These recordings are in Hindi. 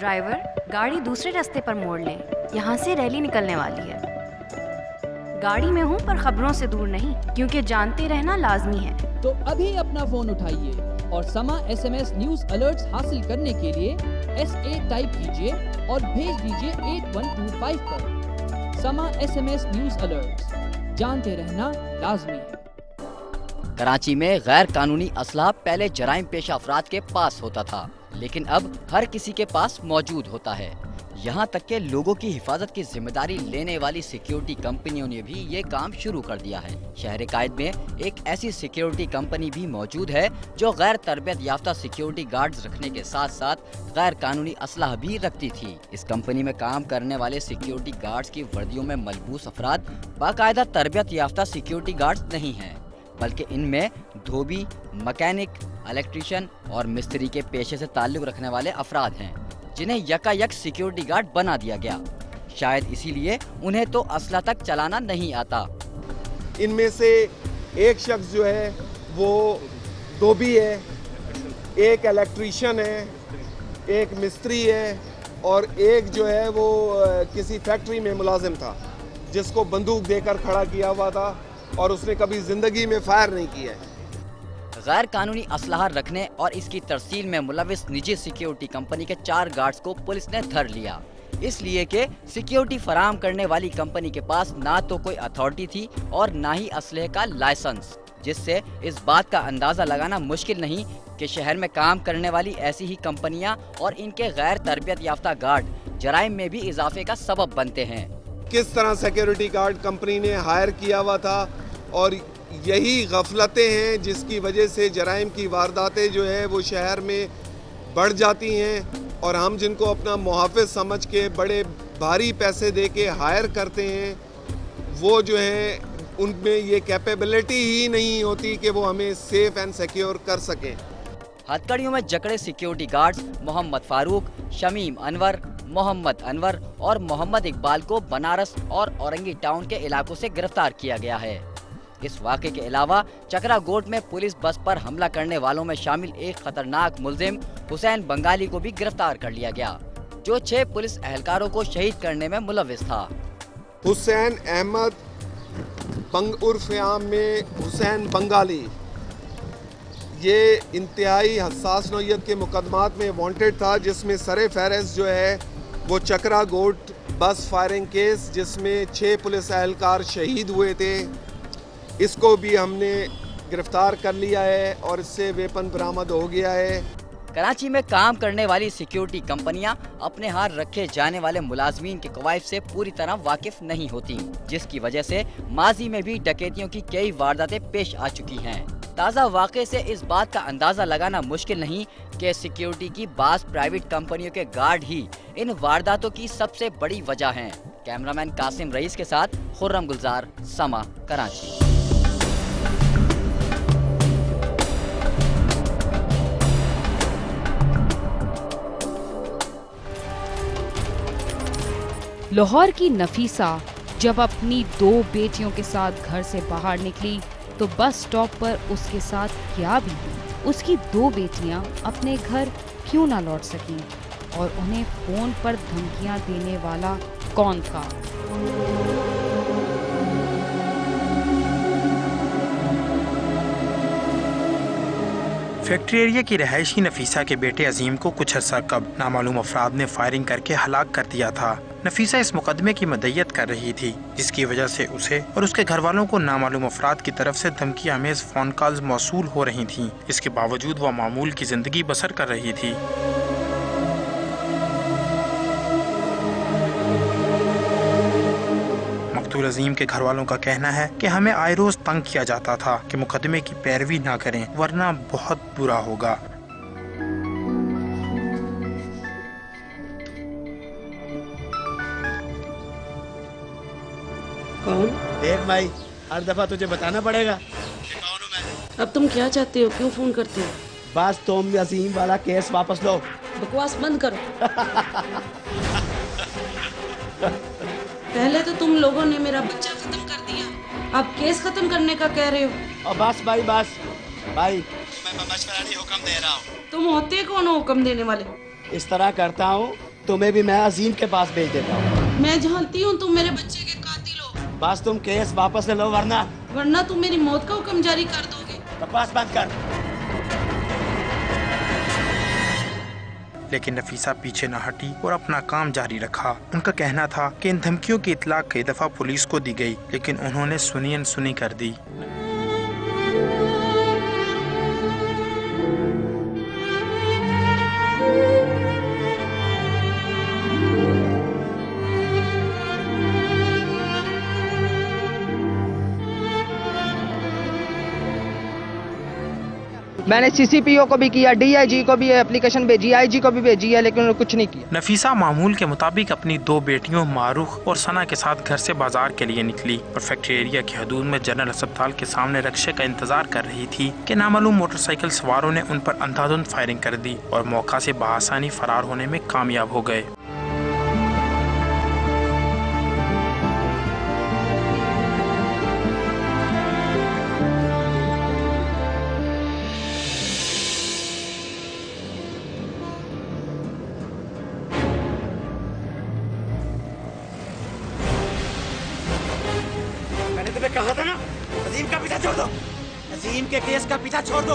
ड्राइवर, गाड़ी दूसरे रास्ते पर मोड़ लें। यहाँ से रैली निकलने वाली है। गाड़ी में हूँ पर खबरों से दूर नहीं, क्योंकि जानते रहना लाजमी है। तो अभी अपना फोन उठाइए और समा SMS न्यूज अलर्ट्स हासिल करने के लिए SA टाइप कीजिए और भेज दीजिए 8125 पर। समा SMS न्यूज अलर्ट्स, जानते रहना लाजमी है। कराची में गैर कानूनी असलहा पहले जराइम पेशा अफराद के पास होता था, लेकिन अब हर किसी के पास मौजूद होता है। यहाँ तक के लोगों की हिफाजत की जिम्मेदारी लेने वाली सिक्योरिटी कंपनियों ने भी ये काम शुरू कर दिया है। शहर कायद में एक ऐसी सिक्योरिटी कंपनी भी मौजूद है जो गैर तरबियत याफ्ता सिक्योरिटी गार्ड्स रखने के साथ साथ गैर कानूनी असलहा भी रखती थी। इस कंपनी में काम करने वाले सिक्योरिटी गार्ड्स की वर्दियों में मलबूस अफराद बाकायदा तरबियत याफ्ता सिक्योरिटी गार्ड्स नहीं हैं, बल्कि इनमें धोबी, मैकेनिक, इलेक्ट्रीशियन और मिस्त्री के पेशे से ताल्लुक रखने वाले अफराद हैं, जिन्हें यकायक सिक्योरिटी गार्ड बना दिया गया। शायद इसीलिए उन्हें तो असला तक चलाना नहीं आता। इनमें से एक शख्स जो है वो धोबी है, एक इलेक्ट्रीशियन है, एक मिस्त्री है और एक जो है वो किसी फैक्ट्री में मुलाजिम था जिसको बंदूक देकर खड़ा किया हुआ था और उसने कभी जिंदगी में फायर नहीं किया है। गैर कानूनी असलहा रखने और इसकी तरसील में मुलविस निजी सिक्योरिटी कंपनी के 4 गार्ड्स को पुलिस ने धर लिया, इसलिए कि सिक्योरिटी फराहम करने वाली कंपनी के पास ना तो कोई अथॉरिटी थी और ना ही असलहे का लाइसेंस, जिससे इस बात का अंदाजा लगाना मुश्किल नहीं कि शहर में काम करने वाली ऐसी ही कंपनियां और इनके गैर तरबियत याफ्ता गार्ड जराइम में भी इजाफे का सबब बनते हैं। किस तरह सिक्योरिटी गार्ड कंपनी ने हायर किया हुआ था और यही गफलतें हैं जिसकी वजह से जराइम की वारदातें जो है वो शहर में बढ़ जाती हैं और हम जिनको अपना मुहाफ़िज समझ के बड़े भारी पैसे दे के हायर करते हैं वो जो है उनमें ये कैपेबिलिटी ही नहीं होती कि वो हमें सेफ एंड सिक्योर कर सकें। हथकड़ियों में जकड़े सिक्योरिटी गार्ड्स मोहम्मद फारूक, शमीम अनवर, मोहम्मद अनवर और मोहम्मद इकबाल को बनारस और औरंगी टाउन के इलाकों से गिरफ्तार किया गया है। इस वाक़े के अलावा चकरा गोट में पुलिस बस पर हमला करने वालों में शामिल एक खतरनाक मुलजिम हुसैन बंगाली को भी गिरफ्तार कर लिया गया, जो 6 पुलिस एहलकारों को शहीद करने में मुलविस था। हुसैन अहमद उर्फ आम में हुसैन बंगाली ये इंतहाई हसास नौयत के मुकदमात में वांटेड था, जिसमें सरे फहरिस्त जो है वो चकरा गोट बस फायरिंग केस जिसमें 6 पुलिस एहलकार शहीद हुए थे, इसको भी हमने गिरफ्तार कर लिया है और इससे वेपन बरामद हो गया है। कराची में काम करने वाली सिक्योरिटी कंपनियां अपने हाथ रखे जाने वाले मुलाजमीन के कवायद से पूरी तरह वाकिफ नहीं होती, जिसकी वजह से माजी में भी डकैतियों की कई वारदातें पेश आ चुकी हैं। ताज़ा वाक़े से इस बात का अंदाज़ा लगाना मुश्किल नहीं कि सिक्योरिटी की बास प्राइवेट कंपनियों के गार्ड ही इन वारदातों की सबसे बड़ी वजह हैं। कैमरामैन कासिम रईस के साथ खुर्रम गुलजार, समा, कराची। लाहौर की नफीसा जब अपनी 2 बेटियों के साथ घर से बाहर निकली तो बस स्टॉप पर उसके साथ क्या भी उसकी 2 बेटियां अपने घर क्यों ना लौट सकीं और उन्हें फोन पर धमकियां देने वाला कौन था? फैक्ट्री एरिया की रहायशी नफीसा के बेटे अजीम को कुछ अर्सा कब नामालूम अफराद ने फायरिंग करके हलाक कर दिया था। नफीसा इस मुकदमे की मदय्यत कर रही थी, जिसकी वजह से उसे और उसके घर वालों को नामालूम अफराद की तरफ से धमकी आमेज फोन कॉल्स मौसूल हो रही थीं। इसके बावजूद वह मामूल की जिंदगी बसर कर रही थी। मकतूल अजीम के घर वालों का कहना है कि हमें आए रोज तंग किया जाता था कि मुकदमे की पैरवी ना करें वरना बहुत बुरा होगा। कौन? देख भाई, हर दफा तुझे बताना पड़ेगा कि कौन हूँ मैं। अब तुम क्या चाहते हो? क्यों फोन करते हो? बस तुम अजीम वाला केस वापस लो। बकवास बंद करो। पहले तो तुम लोगों ने मेरा बच्चा खत्म कर दिया, अब केस खत्म करने का कह रहे हो। और बस भाई बस भाई, मैं मशवरानी हुक्म दे रहा हूँ। तुम होते कौन हो हुक्म देने वाले? इस तरह करता हूँ तुम्हें भी मैं अजीम के पास भेज देता हूँ। मैं जानती हूँ तुम मेरे बच्चे के कातिल हो। बस तुम केस वापस ले लो, वरना तुम मेरी मौत का हुक्म जारी कर दोगे। बकवास बंद कर। लेकिन नफीसा पीछे न हटी और अपना काम जारी रखा। उनका कहना था कि इन धमकियों की इतला कई दफा पुलिस को दी गई, लेकिन उन्होंने सुनी अनसुनी कर दी। मैंने सीसीपीओ को भी किया, डीआईजी को भी एप्लीकेशन भेजी, आईजी को भी भेजी है, लेकिन उन्होंने कुछ नहीं किया। नफीसा मामूल के मुताबिक अपनी 2 बेटियों मारूख और सना के साथ घर से बाजार के लिए निकली और फैक्ट्री एरिया की हदूद में जनरल अस्पताल के सामने रक्शे का इंतजार कर रही थी कि नामालूम मोटरसाइकिल सवारों ने उन पर अंधाधुंध फायरिंग कर दी और मौका से बआसानी फरार होने में कामयाब हो गए। कहा था ना, अजीम का पीछा छोड़ दो, अजीम के केस का पीछा छोड़ दो।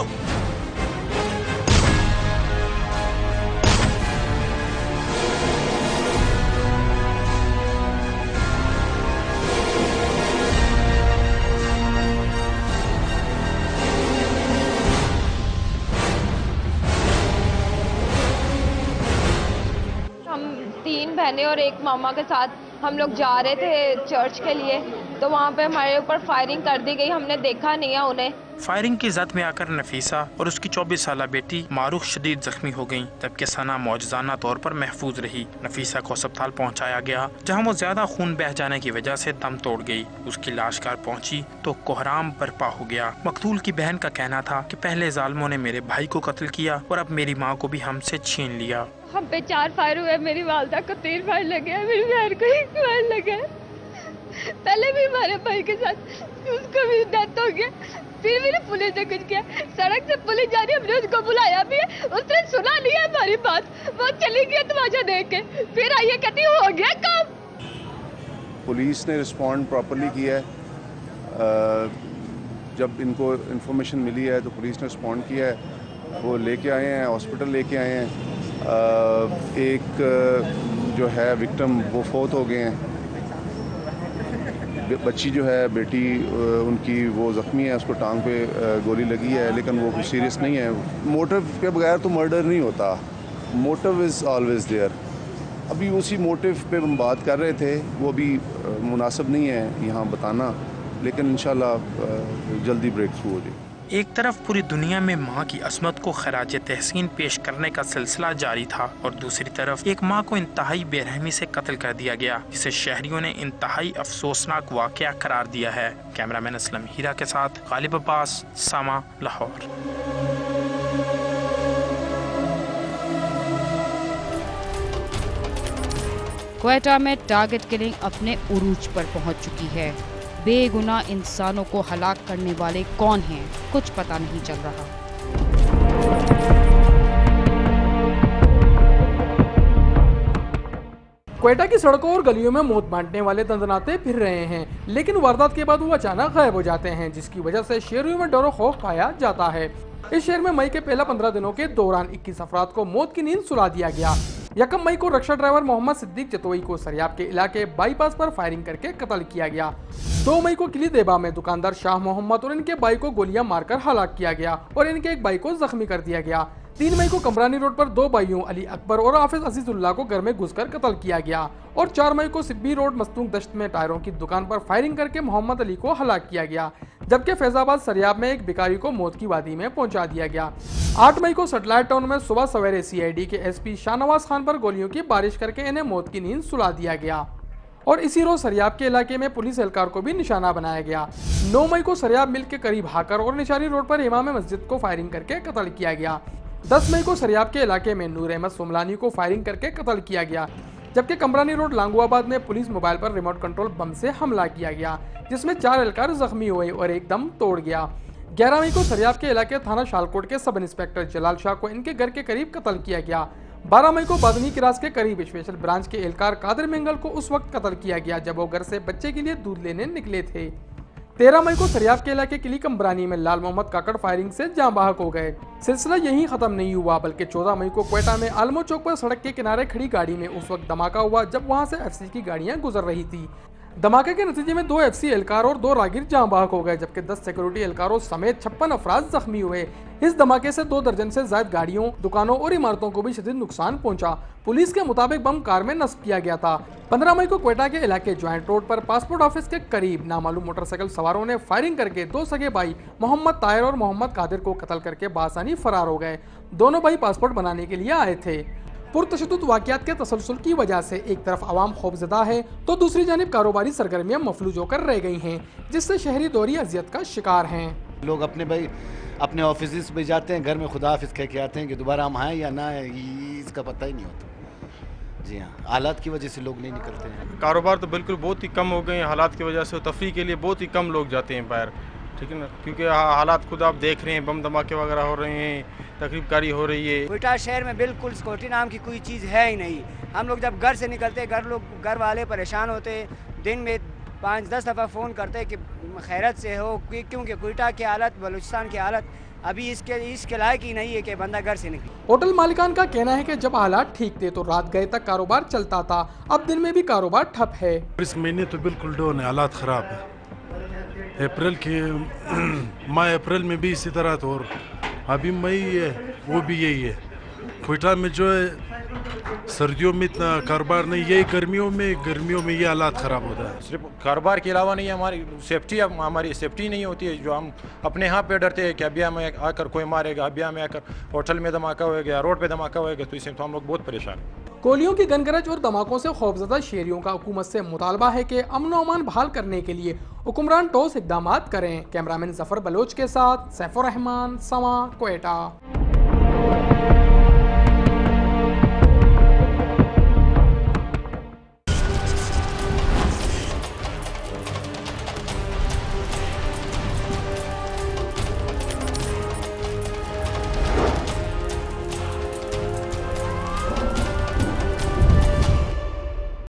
हम 3 बहनें और एक मामा के साथ हम लोग जा रहे थे चर्च के लिए, तो वहाँ पे हमारे ऊपर फायरिंग कर दी गई। हमने देखा नहीं है उन्हें। फायरिंग की जद में आकर नफीसा और उसकी 24 साला बेटी मारूख शदीद जख्मी हो गईं, जबकि सना मौजज़ाना तौर पर महफूज रही। नफीसा को अस्पताल पहुंचाया गया, जहां वो ज्यादा खून बह जाने की वजह से दम तोड़ गई। उसकी लाश घर पहुंची तो कोहराम बर्पा हो गया। मकतूल की बहन का कहना था कि पहले जालिमों ने मेरे भाई को कत्ल किया और अब मेरी माँ को भी हमसे छीन लिया। हम पे 4 फायर हुए, मेरी वालदा को 3 फायर लगे, मेरी बहन को 1 फायर लगे। पहले भी हमारे भाई के साथ उसको भी डेथ हो गया, फिर भी पुलिस ने कुछ किया। सड़क से पुलिस जा रही है, हमने उसको बुलाया भी है, उसने सुना नहीं है हमारी बात, वो चली गई तमाशा देख के। फिर आइए कहती हो गया काम। पुलिस ने रिस्पॉन्ड प्रॉपरली किया है। जब इनको इन्फॉर्मेशन मिली है तो पुलिस ने रिस्पॉन्ड किया है, वो लेके आए हैं, हॉस्पिटल लेके आए हैं। एक जो है विक्टिम वो फौत हो गए हैं। बच्ची जो है बेटी उनकी वो ज़ख्मी है, उसको टांग पे गोली लगी है, लेकिन वो सीरियस नहीं है। मोटिव के बगैर तो मर्डर नहीं होता, मोटिव इज़ ऑलवेज़ देयर। अभी उसी मोटिव पे हम बात कर रहे थे, वो भी मुनासिब नहीं है यहाँ बताना, लेकिन इंशाल्लाह जल्दी ब्रेक थ्रू हो जाए। एक तरफ पूरी दुनिया में माँ की असमत को खराज तहसीन पेश करने का सिलसिला जारी था और दूसरी तरफ एक माँ को इंतहाई बेरहमी से कत्ल कर दिया गया, जिसे शहरियों ने इंतहाई अफसोसनाक वाक़या करार दिया है। कैमरामैन असलम हीरा के साथ गालिब अब्बास, सामा, लाहौर। क्वेटा में टारगेट किलिंग अपने उरूज पर पहुंच चुकी है। बेगुनाह इंसानों को हलाक करने वाले कौन हैं, कुछ पता नहीं चल रहा। क्वेटा की सड़कों और गलियों में मौत बांटने वाले दंदनाते फिर रहे हैं, लेकिन वारदात के बाद वो अचानक गायब हो जाते हैं, जिसकी वजह से शहरियों में डर और खौफ पाया जाता है। इस शहर में मई के पहला 15 दिनों के दौरान 21 अफराद को मौत की नींद सुला दिया गया। 1 मई को रक्षा ड्राइवर मोहम्मद सिद्दीक चतोई को सरियाब के इलाके बाईपास पर फायरिंग करके कत्ल किया गया। 2 मई को किली देबा में दुकानदार शाह मोहम्मद और इनके भाई को गोलियां मारकर हलाक किया गया और इनके एक भाई को जख्मी कर दिया गया। 3 मई को कमरानी रोड पर 2 भाइयों अली अकबर और हाफिज अजीजुल्लाह को घर में घुसकर कत्ल किया गया और 4 मई को सिब्बी रोड मस्तूक दश्त में टायरों की दुकान पर फायरिंग करके मोहम्मद अली को हलाक किया गया, जबकि फैजाबाद सरियाब में एक भिखारी को मौत की वादी में पहुंचा दिया गया। 8 मई को सैटेलाइट टाउन में सुबह सवेरे CID के SP शाहनवाज खान पर गोलियों की बारिश करके इन्हें मौत की नींद सुला दिया गया और इसी रोज सरियाब के इलाके में पुलिस एहलकार को भी निशाना बनाया गया। 9 मई को सरियाब मिल के करीब हाकर और निशानी रोड पर इमाम मस्जिद को फायरिंग करके कत्ल किया गया। 10 मई को सरियाब के इलाके में नूर अहमद सोमलानी को फायरिंग करके कत्ल किया गया, जबकि कमरानी रोड लांगुआबाद में पुलिस मोबाइल पर रिमोट कंट्रोल बम से हमला किया गया, जिसमें 4 एहलकार जख्मी हुए और एक दम तोड़ गया। 11 मई को सरियाब के इलाके थाना शालकोट के सब इंस्पेक्टर जलाल शाह को इनके घर के करीब कत्ल किया गया। 12 मई को बादनी क्रास के करीब स्पेशल ब्रांच के एहलकार कादिर मेंगल को उस वक्त कत्ल किया गया जब वो घर से बच्चे के लिए दूध लेने निकले थे। 13 मई को सरियाब के इलाके किली कंबरानी में लाल मोहम्मद काकड़ फायरिंग से जाँ बाहक हो गए। सिलसिला यहीं खत्म नहीं हुआ बल्कि 14 मई को क्वेटा में आलमो चौक पर सड़क के किनारे खड़ी गाड़ी में उस वक्त धमाका हुआ जब वहां से एफसी की गाड़ियां गुजर रही थी। धमाके के नतीजे में 2 एफसी एहलकार और 2 राहगीर जाँ बाहक हो गए जबकि 10 सिक्योरिटी एहलकारों समेत 56 अफराद जख्मी हुए। इस धमाके से 2 दर्जन से ज्यादा गाड़ियों, दुकानों और इमारतों को भी शदीद नुकसान पहुंचा। पुलिस के मुताबिक बम कार में नस्ब किया गया था। 15 मई को क्वेटा के इलाके ज्वाइंट रोड पर पासपोर्ट ऑफिस के करीब नामालूम मोटरसाइकिल सवारों ने फायरिंग करके 2 सगे भाई मोहम्मद ताहिर और मोहम्मद कादिर को कत्ल करके बासानी फरार हो गए। दोनों भाई पासपोर्ट बनाने के लिए आए थे। पुरतशद्दुद वाक़यात के तसलसल की वजह से एक तरफ आवाम खौफजदा है तो दूसरी जानिब कारोबारी सरगर्मियां मफलूज होकर रह गई हैं, जिससे शहरी दोहरी अजियत का शिकार हैं। लोग अपने ऑफिस में जाते हैं, घर में खुदा हाफिज कह के आते हैं कि दोबारा हम आएँ या ना आए, इसका पता ही नहीं होता। जी हाँ, हालात की वजह से लोग नहीं निकलते हैं। कारोबार तो बिल्कुल बहुत ही कम हो गए हैं हालात की वजह से। तफरी के लिए बहुत ही कम लोग जाते हैं बाहर, ठीक है ना, क्योंकि हालात खुद आप देख रहे हैं, बम धमाके वगैरह हो रहे हैं, तकरीबकारी हो रही है। क्वेटा शहर में बिल्कुल सिक्योरिटी नाम की कोई चीज़ है ही नहीं। हम लोग जब घर से निकलते घर वाले परेशान होते, दिन में 5-10 दफ़ा फ़ोन करते कि खैरत से हो, क्योंकि क्वेटा की हालत, बलूचिस्तान की हालत अभी इसके लायक ही नहीं है कि बंदा घर से निकले। होटल मालिकान का कहना है कि जब हालात ठीक थे तो रात गए तक कारोबार चलता था, अब दिन में भी कारोबार ठप है। इस महीने तो बिल्कुल डाउन है, हालात ख़राब है। अप्रैल के मई अप्रैल में भी इसी तरह था और अभी मई है वो भी यही है। क्वेटा में जो है सर्दियों में इतना कारोबार नहीं, यही गर्मियों में ये हालात ख़राब होता है। सिर्फ कारोबार के अलावा नहीं, हमारी सेफ्टी नहीं होती है। जो हम अपने यहाँ पे डरते हैं कि अभी हमें आकर कोई मारेगा, अभी हमें आकर होटल में धमाका होएगा, रोड पे धमाका होएगा, तो इससे तो हम लोग बहुत परेशान हैं। गोलियों की गनगरज और धमाकों से खौफजदा शहरियों का हुकूमत से मुतालबा है कि अमन व अमान बहाल करने के लिए हुक्मरान ठोस इक़दाम करें। कैमरामैन जफर बलोच के साथ सैफुर रहमान, समा, क्वेटा।